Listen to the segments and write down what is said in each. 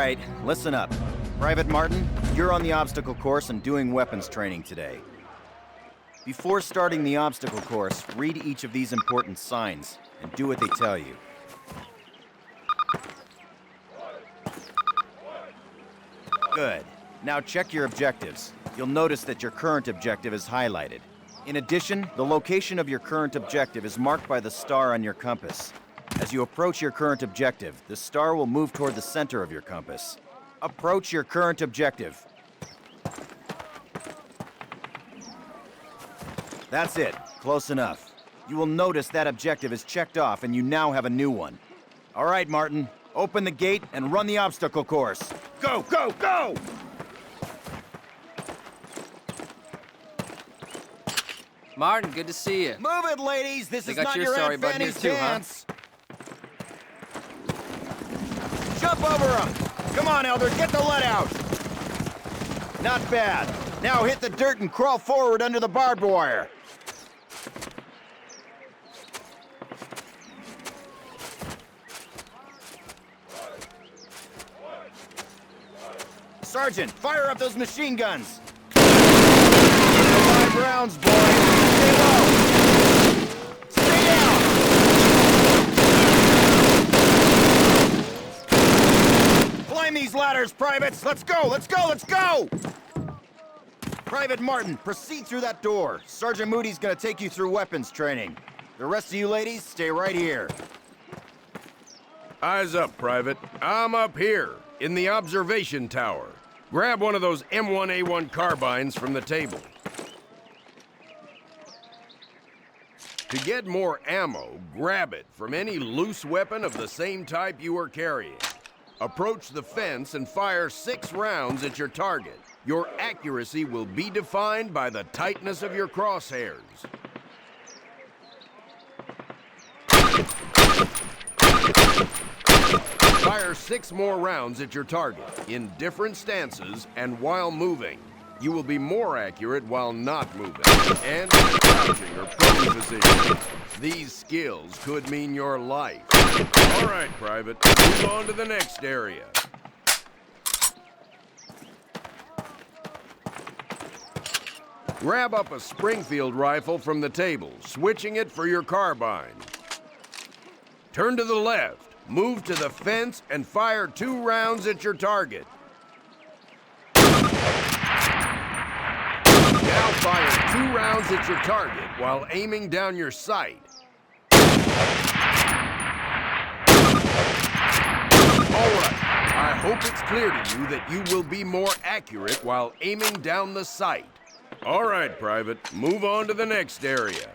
right, listen up. Private Martin, you're on the obstacle course and doing weapons training today. Before starting the obstacle course, read each of these important signs and do what they tell you. Good. Now check your objectives. You'll notice that your current objective is highlighted. In addition, the location of your current objective is marked by the star on your compass. As you approach your current objective, the star will move toward the center of your compass. Approach your current objective. That's it. Close enough. You will notice that objective is checked off and you now have a new one. All right, Martin. Open the gate and run the obstacle course. Go, go, go! Martin, good to see you. Move it, ladies! This They is got not your your sorry Aunt bud Fanny's here too, huh? dance. Jump over him! Come on, Elder, get the lead out! Not bad. Now hit the dirt and crawl forward under the barbed wire. Sergeant, fire up those machine guns! 5 rounds, boy! Stay low! Stay down! Climb these ladders, privates! Let's go! Let's go! Let's go! Private Martin, proceed through that door. Sergeant Moody's gonna take you through weapons training. The rest of you ladies, stay right here. Eyes up, Private. I'm up here, in the observation tower. Grab one of those M1A1 carbines from the table. To get more ammo, grab it from any loose weapon of the same type you are carrying. Approach the fence and fire 6 rounds at your target. Your accuracy will be defined by the tightness of your crosshairs. Fire 6 more rounds at your target, in different stances and while moving. You will be more accurate while not moving, and crouching or prone position. These skills could mean your life. All right, Private, move on to the next area. Grab up a Springfield rifle from the table, switching it for your carbine. Turn to the left. Move to the fence and fire 2 rounds at your target. Now fire 2 rounds at your target while aiming down your sight. All right, I hope it's clear to you that you will be more accurate while aiming down the sight. All right, Private, move on to the next area.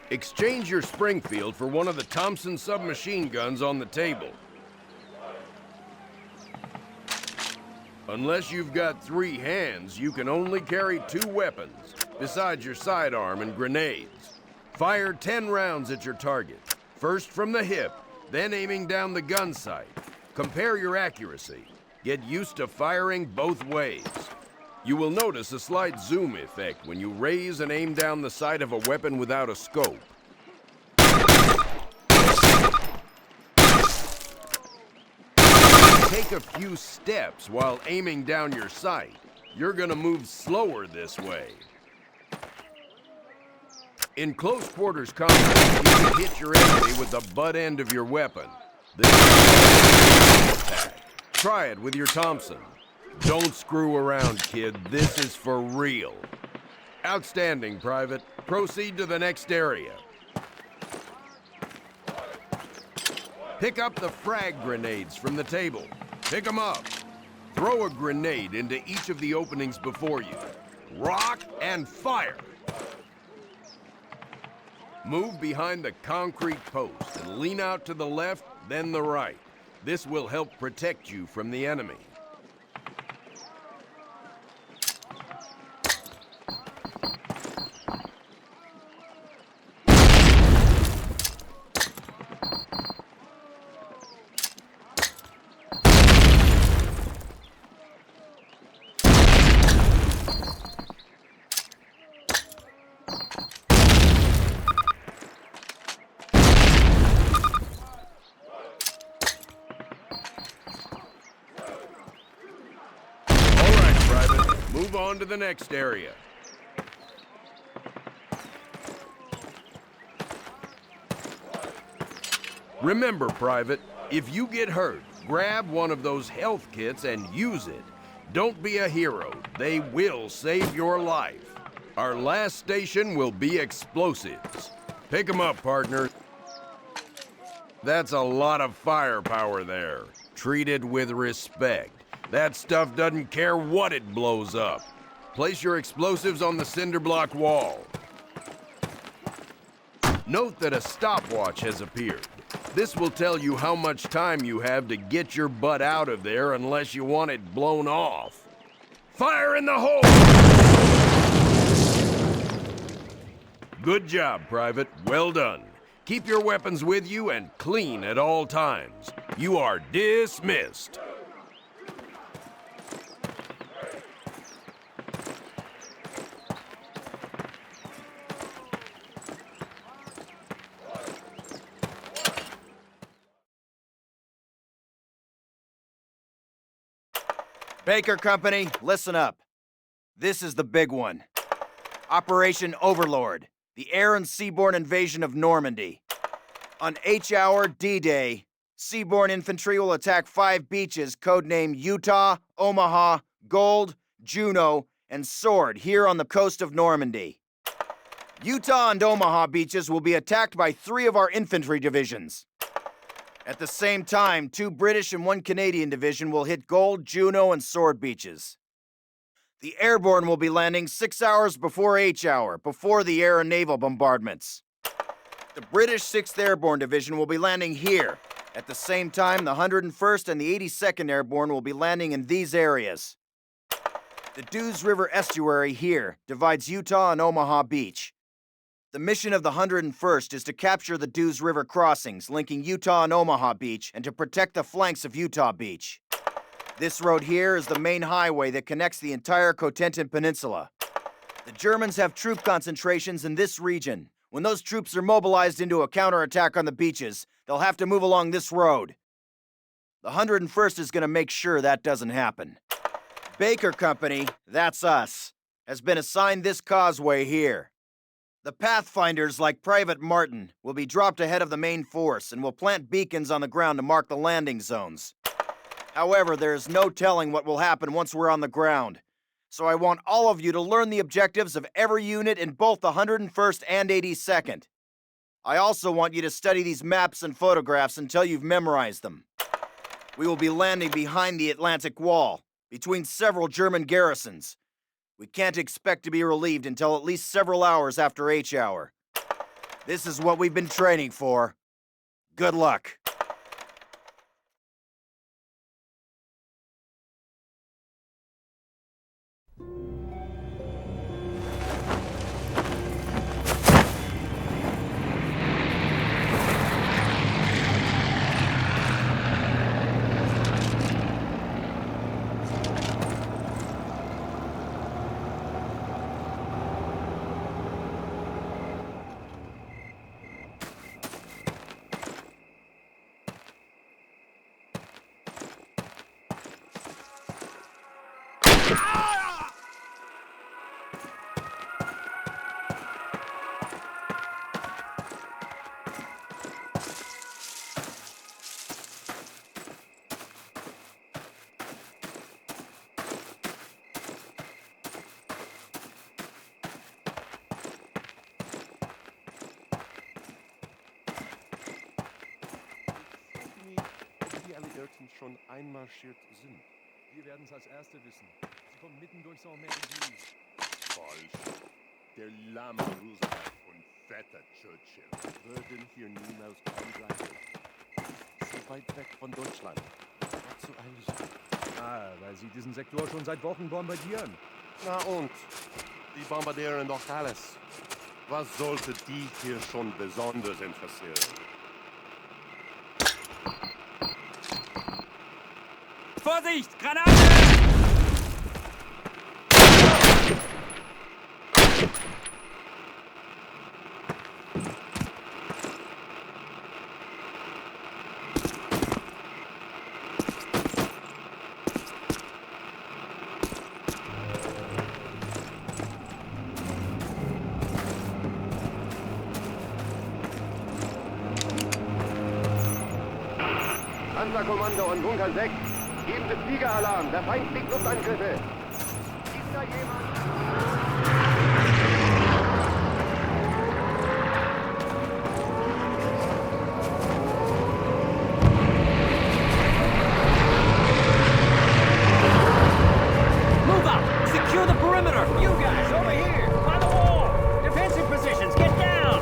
Exchange your Springfield for one of the Thompson submachine guns on the table. Unless you've got 3 hands, you can only carry 2 weapons, besides your sidearm and grenades. Fire 10 rounds at your target, first from the hip, then aiming down the gun sight. Compare your accuracy. Get used to firing both ways. You will notice a slight zoom effect when you raise and aim down the sight of a weapon without a scope. Take a few steps while aiming down your sight. You're gonna move slower this way. In close quarters combat, you can hit your enemy with the butt end of your weapon. This is attack. Try it with your Thompson. Don't screw around, kid. This is for real. Outstanding, Private. Proceed to the next area. Pick up the frag grenades from the table. Pick them up. Throw a grenade into each of the openings before you. Rock and fire. Move behind the concrete post and lean out to the left, then the right. This will help protect you from the enemy. Move on to the next area. Remember, Private, if you get hurt, grab one of those health kits and use it. Don't be a hero. They will save your life. Our last station will be explosives. Pick 'em up, partner. That's a lot of firepower there. Treat it with respect. That stuff doesn't care what it blows up. Place your explosives on the cinder block wall. Note that a stopwatch has appeared. This will tell you how much time you have to get your butt out of there unless you want it blown off. Fire in the hole! Good job, Private. Well done. Keep your weapons with you and clean at all times. You are dismissed. Baker Company, listen up. This is the big one. Operation Overlord, the air and seaborne invasion of Normandy. On H-Hour D-Day, seaborne infantry will attack 5 beaches codenamed Utah, Omaha, Gold, Juno, and Sword here on the coast of Normandy. Utah and Omaha beaches will be attacked by 3 of our infantry divisions. At the same time, 2 British and 1 Canadian division will hit Gold, Juno, and Sword beaches. The Airborne will be landing 6 hours before H-Hour, before the air and naval bombardments. The British 6th Airborne Division will be landing here. At the same time, the 101st and the 82nd Airborne will be landing in these areas. The Dews River Estuary here divides Utah and Omaha Beach. The mission of the 101st is to capture the Dews River crossings linking Utah and Omaha Beach and to protect the flanks of Utah Beach. This road here is the main highway that connects the entire Cotentin Peninsula. The Germans have troop concentrations in this region. When those troops are mobilized into a counterattack on the beaches, they'll have to move along this road. The 101st is going to make sure that doesn't happen. Baker Company, that's us, has been assigned this causeway here. The Pathfinders, like Private Martin, will be dropped ahead of the main force and will plant beacons on the ground to mark the landing zones. However, there is no telling what will happen once we're on the ground, so I want all of you to learn the objectives of every unit in both the 101st and 82nd. I also want you to study these maps and photographs until you've memorized them. We will be landing behind the Atlantic Wall, between several German garrisons. We can't expect to be relieved until at least several hours after H-Hour. This is what we've been training for. Good luck. Schon einmarschiert sind. Wir werden es als Erste wissen. Sie kommen mitten durch Saint-Merry. Falsch. Der lahme Roosevelt und fetter Churchill würden hier niemals angreifen. So weit weg von Deutschland. Wozu also? Weil Sie diesen Sektor schon seit Wochen bombardieren. Na und? Die bombardieren doch alles. Was sollte die hier schon besonders interessieren? Vorsicht! Granate! Panzerkommando und Bunker 6. Geben Sie Fliegeralarm. Der Feind fliegt Luftangriffe. Ist da jemand? Move out! Secure the perimeter! You guys, over here! By the wall! Defensive positions, get down!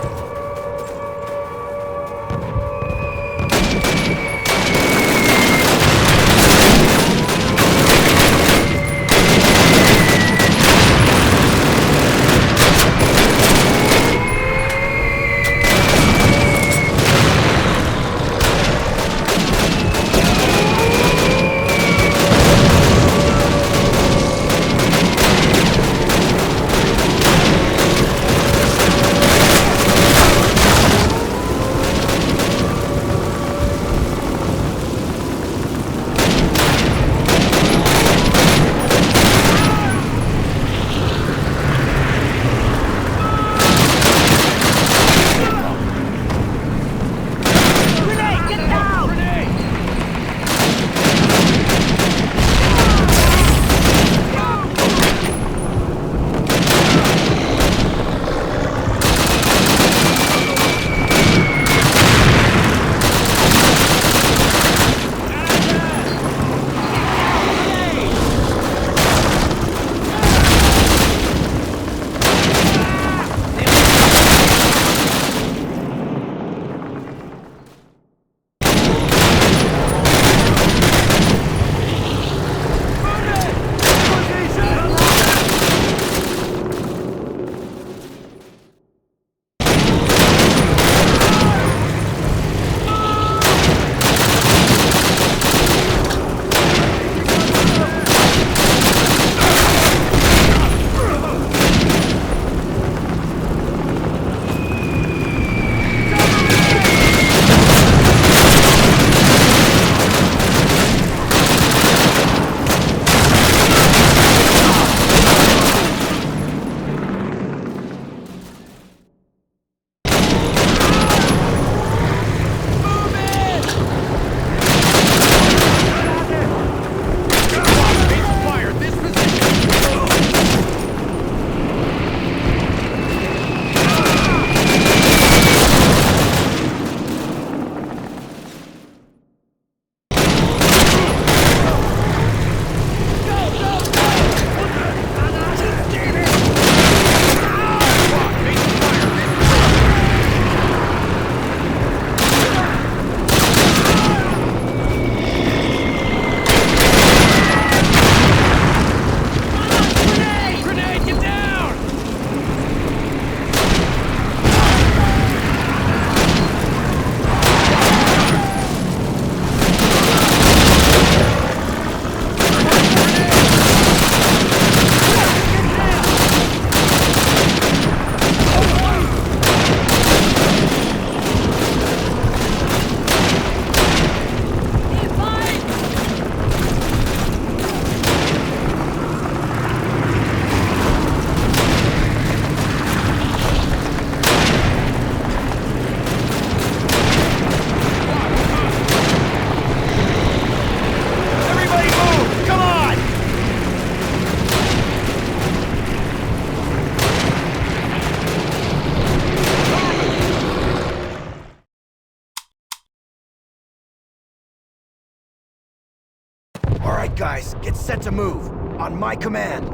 Alright guys, get set to move. On my command.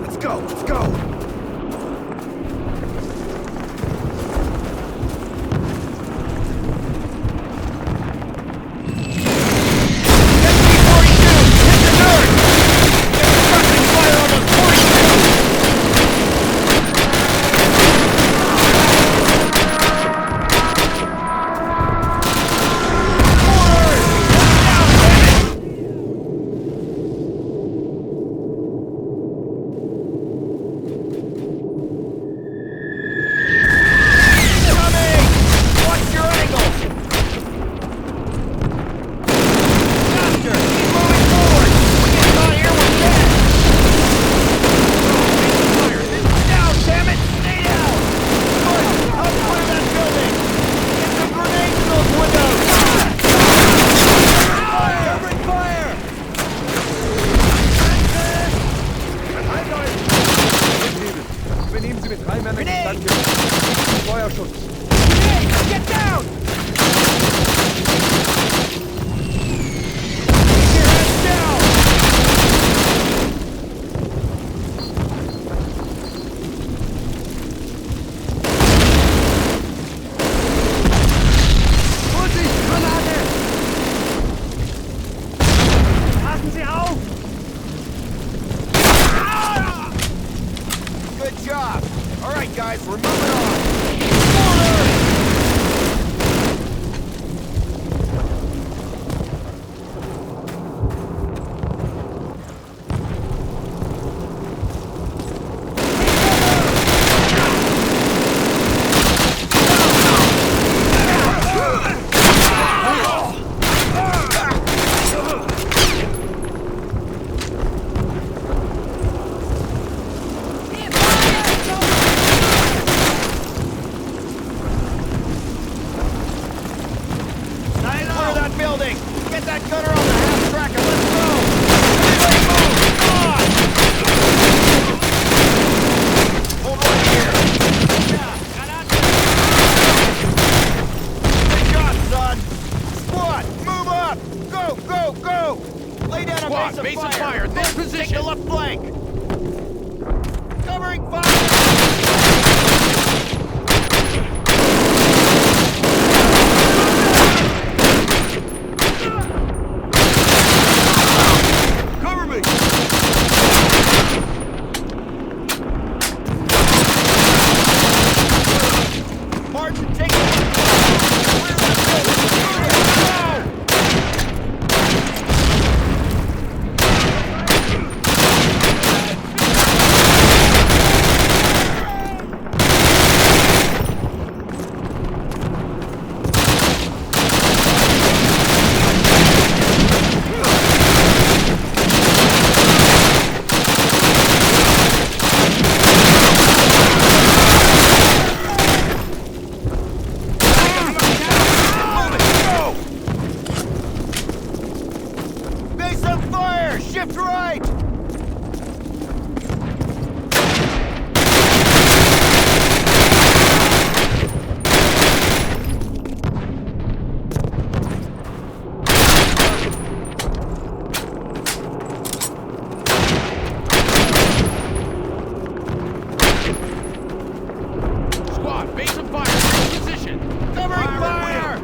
Let's go, let's go! Shift right! Squad, base of fire, in position. Covering fire!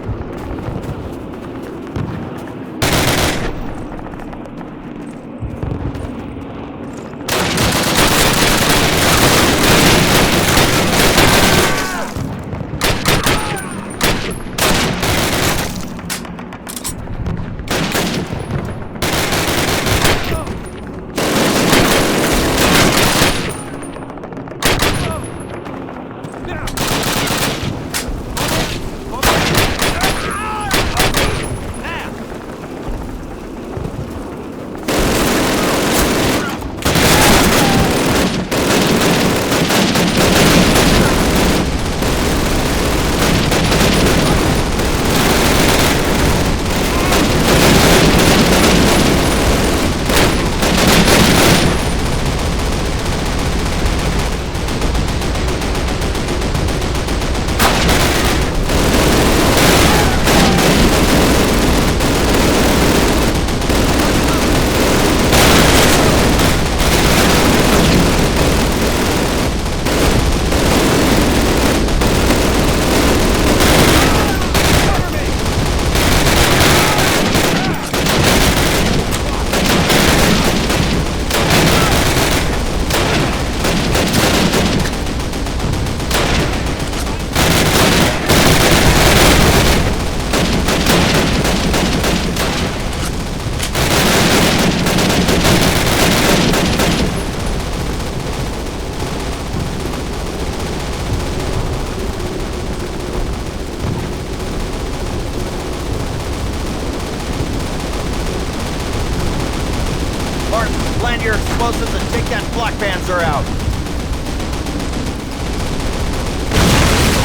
Land your explosives and take that flak panzer out.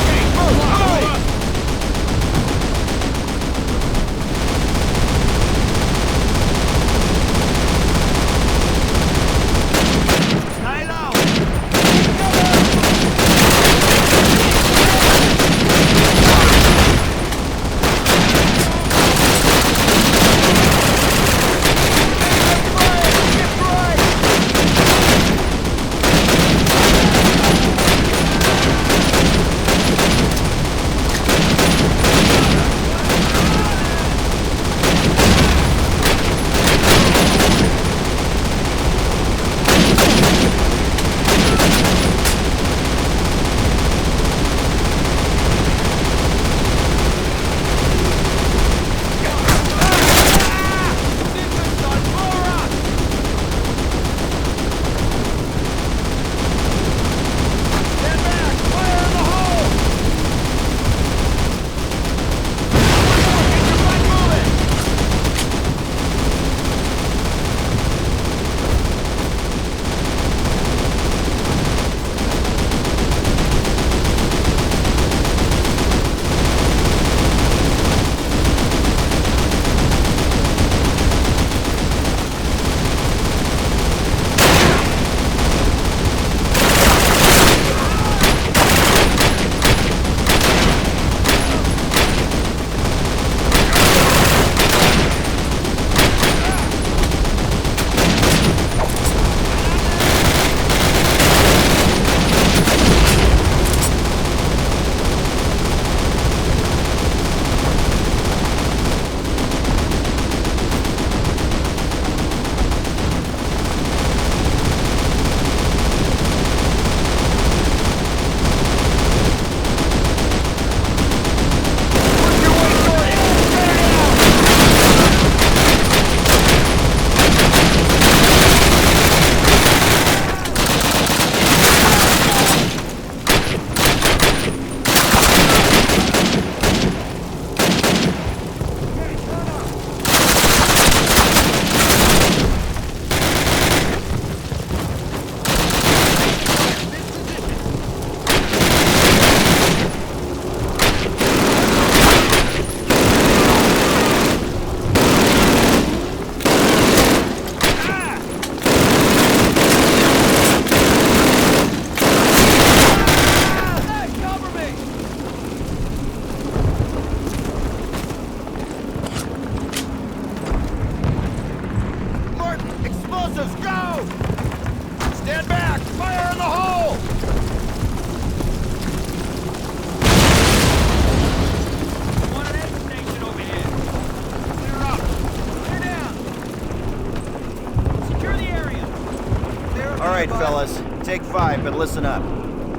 Okay, move! take 5, but listen up.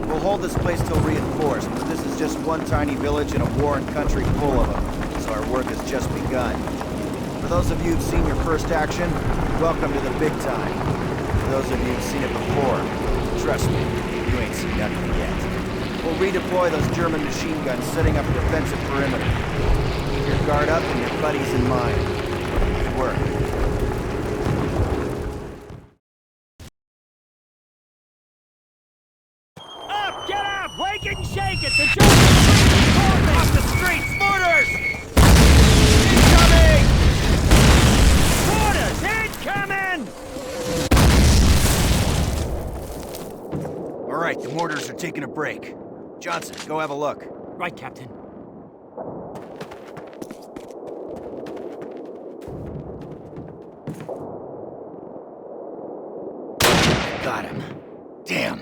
We'll hold this place till reinforced, but this is just one tiny village in a warring country full of them, so our work has just begun. For those of you who've seen your first action, welcome to the big time. For those of you who've seen it before, trust me, you ain't seen nothing yet. We'll redeploy those German machine guns, setting up a defensive perimeter. Keep your guard up and your buddies in mind. Good work. Up! Get up! Wake it and shake it! The Germans are off the streets! Mortars! Incoming! Mortars incoming! All right, the mortars are taking a break. Johnson, go have a look. Right, Captain. Got him. Damn.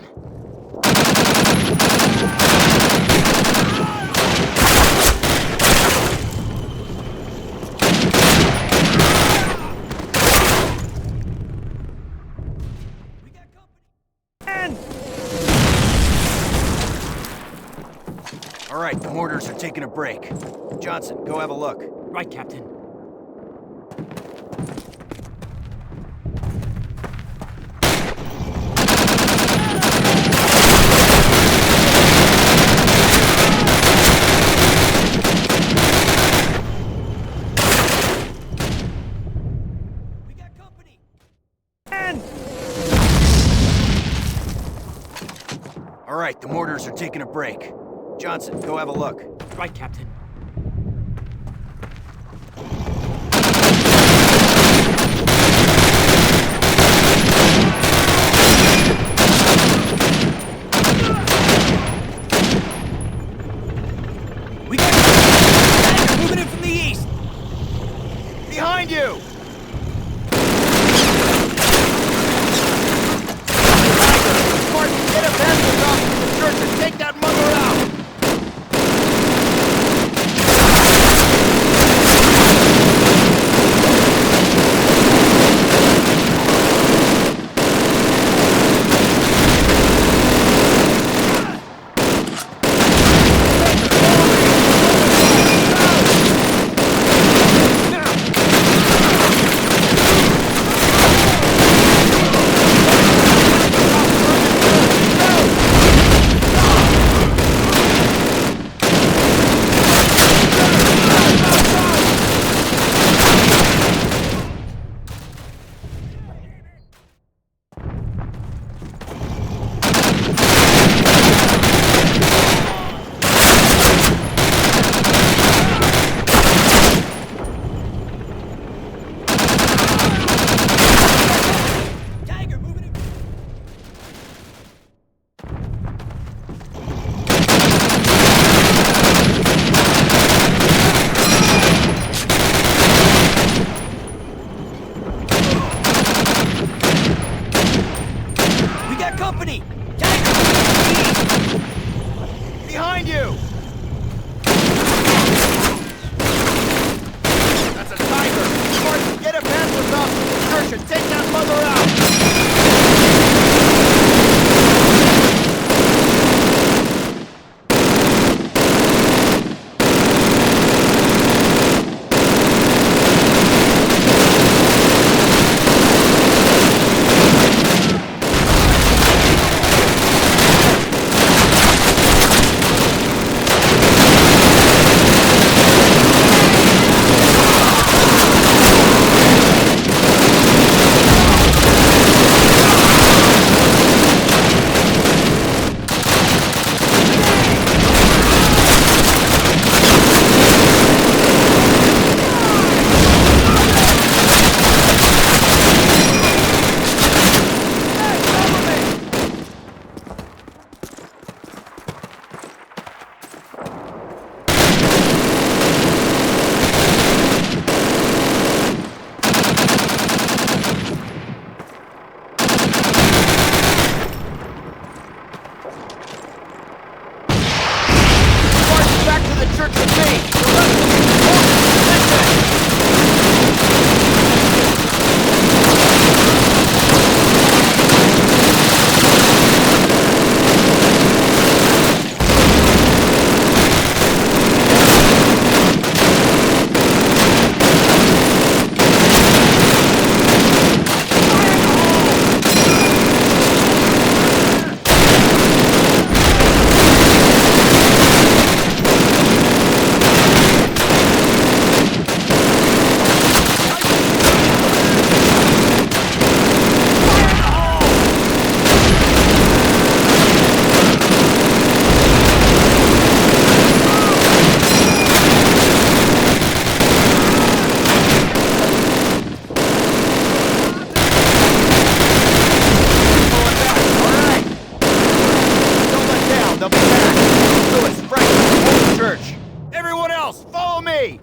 All right, the mortars are taking a break. Johnson, go have a look. Right, Captain. We got company. All right, the mortars are taking a break. Johnson, go have a look. Right, Captain. We got company. Moving in from the east. Behind you! Martin, get a pencil off the church and take that mother out! Follow me!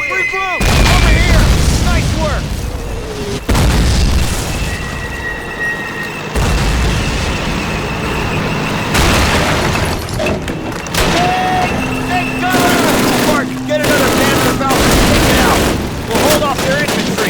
Regroup! Over here! Nice work! Take cover! Mark, get another Panther Falcon and take it out! We'll hold off their infantry!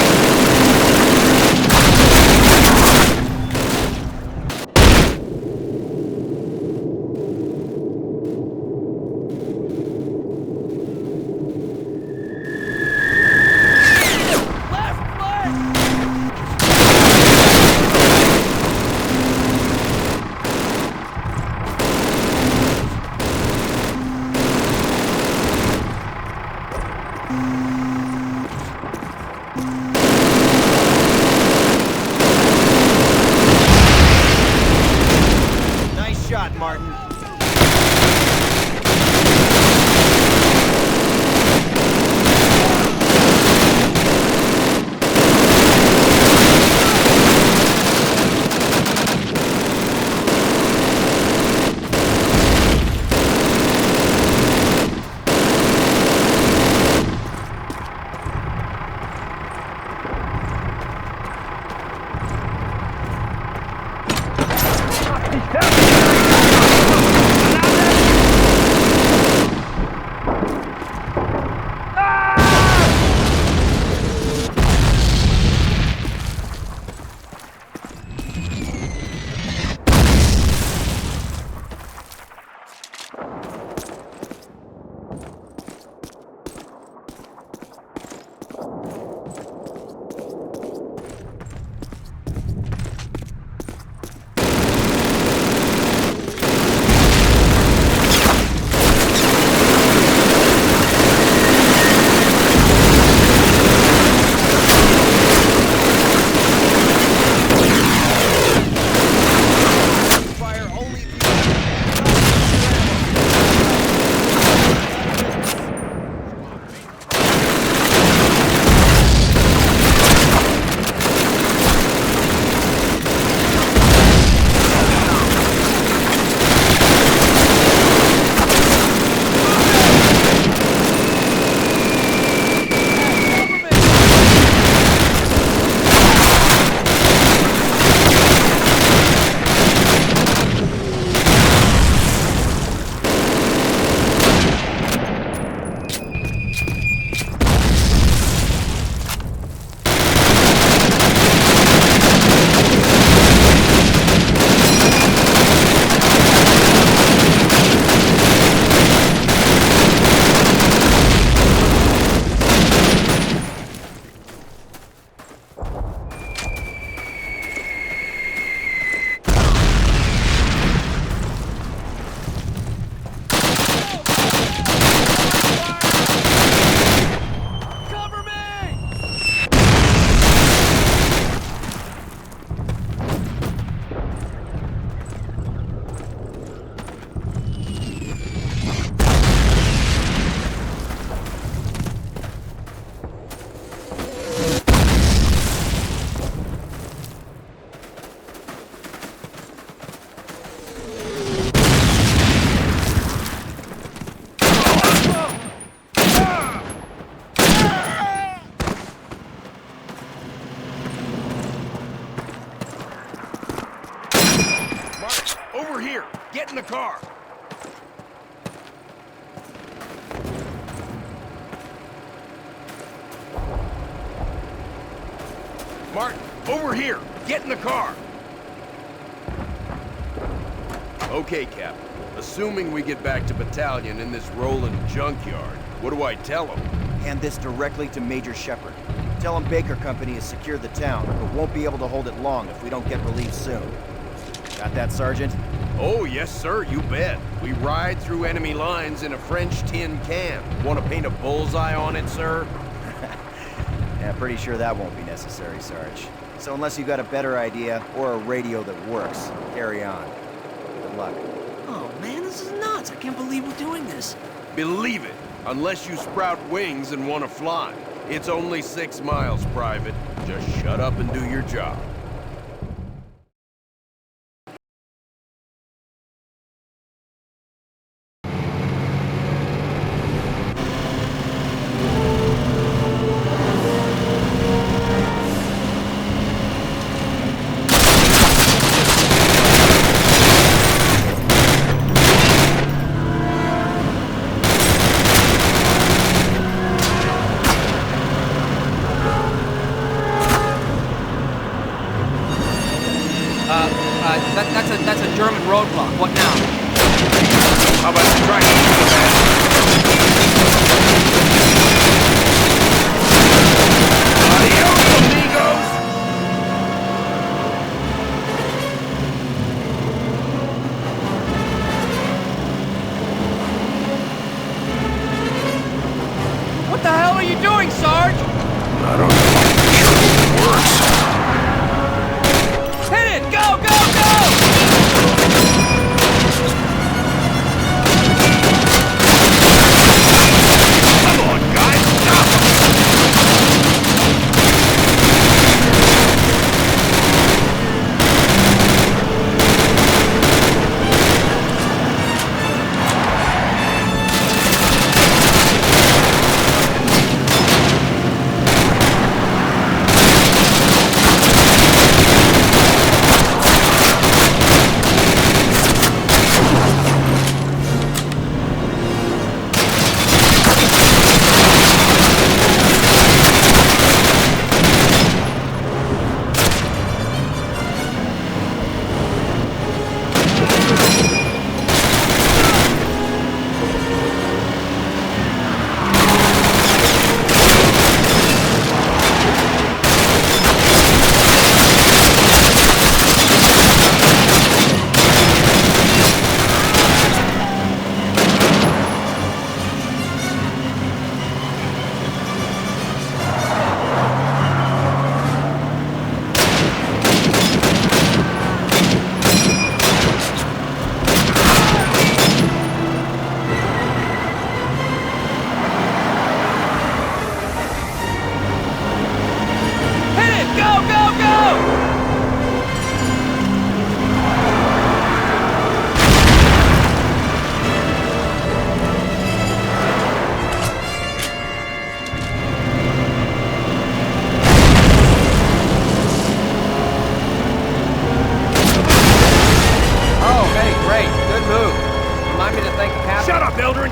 Martin, over here! Get in the car! Okay, Captain. Assuming we get back to battalion in this rolling junkyard, what do I tell him? Hand this directly to Major Shepard. Tell him Baker Company has secured the town, but won't be able to hold it long if we don't get relief soon. Got that, Sergeant? Oh, yes, sir, you bet. We ride through enemy lines in a French tin can. Want to paint a bullseye on it, sir? Yeah, pretty sure that won't be necessary, Sarge. So unless you got a better idea, or a radio that works, carry on. Good luck. Oh, man, this is nuts. I can't believe we're doing this. Believe it, unless you sprout wings and want to fly. It's only 6 miles, Private. Just shut up and do your job. That's a German roadblock. What now? How about you try to use the bat? Adios, amigos! What the hell are you doing, Sarge? I don't know. Sure it works. Hit it! Go, go, go! Come on, guys, stop!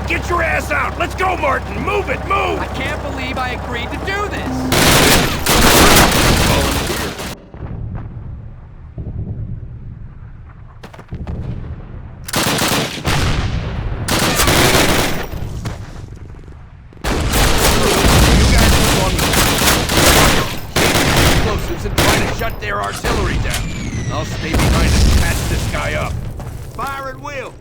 Get your ass out! Let's go, Martin! Move it! Move! I can't believe I agreed to do this! You guys move on the explosives and try to shut their artillery down. I'll stay behind and patch this guy up. Fire at will!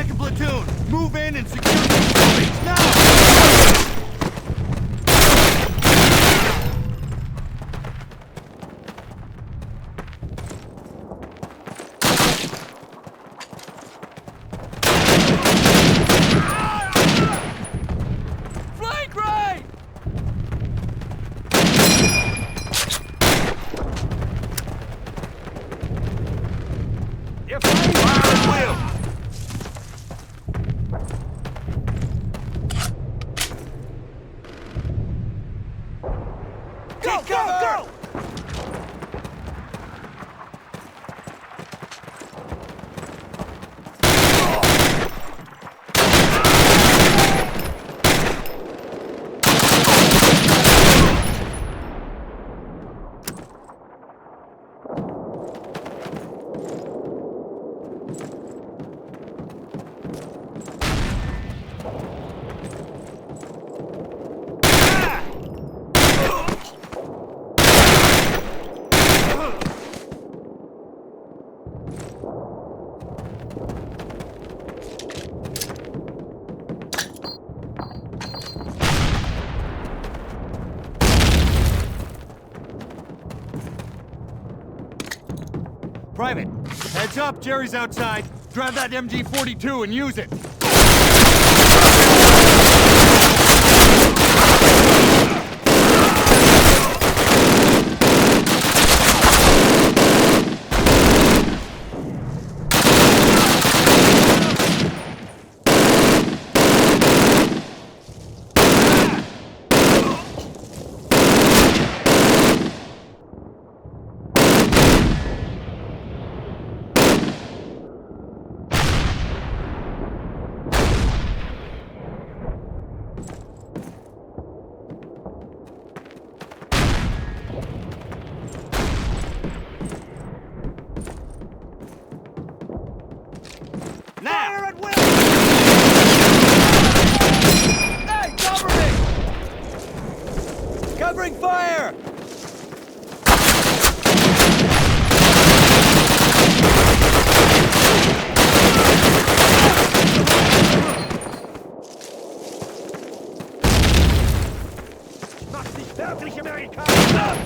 Second platoon, move in and secure these buildings, now! Flank right! You're fighting fire at will! Go, go, go! Private, heads up, Jerry's outside. Grab that MG-42 and use it. Fire at will! Hey, cover me! Covering fire! Mach dich fertig, Amerikaner!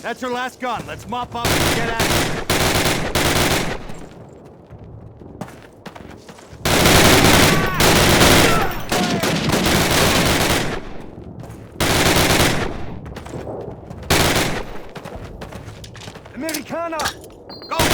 That's her last gun. Let's mop up and get at it. Amerikaner! Go, go, go!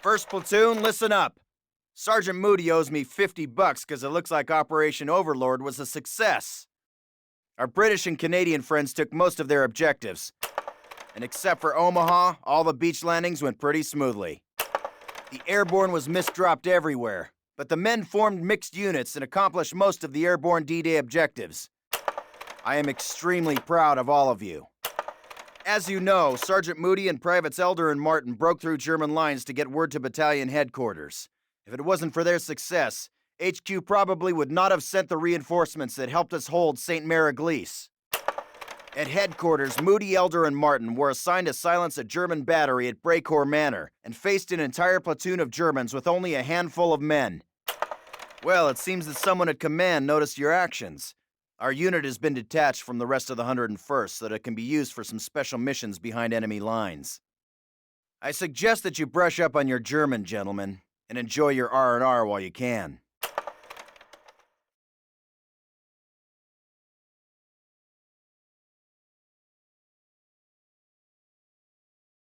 First platoon, listen up. Sergeant Moody owes me $50 because it looks like Operation Overlord was a success. Our British and Canadian friends took most of their objectives. And except for Omaha, all the beach landings went pretty smoothly. The Airborne was misdropped everywhere, but the men formed mixed units and accomplished most of the Airborne D-Day objectives. I am extremely proud of all of you. As you know, Sergeant Moody and Privates Elder and Martin broke through German lines to get word to battalion headquarters. If it wasn't for their success, HQ probably would not have sent the reinforcements that helped us hold St. Mary-Glise. At headquarters, Moody, Elder, and Martin were assigned to silence a German battery at Brecourt Manor and faced an entire platoon of Germans with only a handful of men. Well, it seems that someone at command noticed your actions. Our unit has been detached from the rest of the 101st so that it can be used for some special missions behind enemy lines. I suggest that you brush up on your German, gentlemen, and enjoy your R&R while you can.